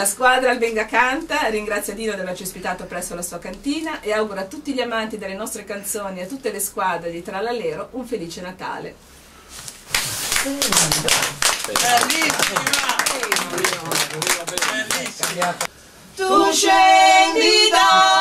La squadra Albenga Canta ringrazia Dino di averci ospitato presso la sua cantina e augura a tutti gli amanti delle nostre canzoni e a tutte le squadre di Tralalero un felice Natale. Tu scendi da